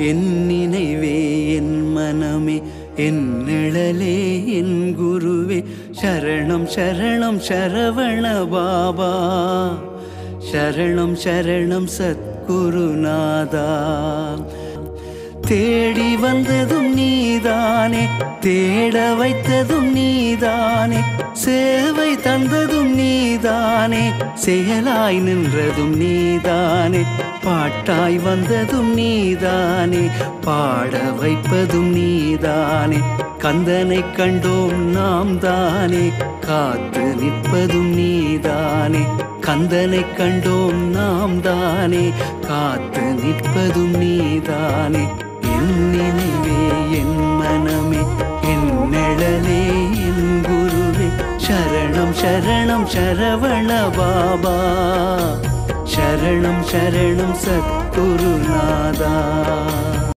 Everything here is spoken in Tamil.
என் நினைவே என் மனமே என் நிழலே என் குருவே சரணம் சரணம் சரவண பாபா சரணம் சரணம் சத்குருநாதா தேடி வந்ததும் நீதானே தேட வைத்ததும் நீதானே சேவை தந்ததும் நீதானே செயலாய் நின்றதும் நீதானே பாட்டாய் வந்ததும் நீதானே பாட வைப்பதும் நீதானே கந்தனை கண்டோம் நாம் தானே காத்து நிற்பதும் நீதானே கந்தனை கண்டோம் நாம் தானே காத்து நிற்பதும் நீதானே என் நினைவே என் மனமே என் நிழலே என் குருவே சரணம் சரணம் சரவண பாபா சரணம் சரணம் சத்குருநாதா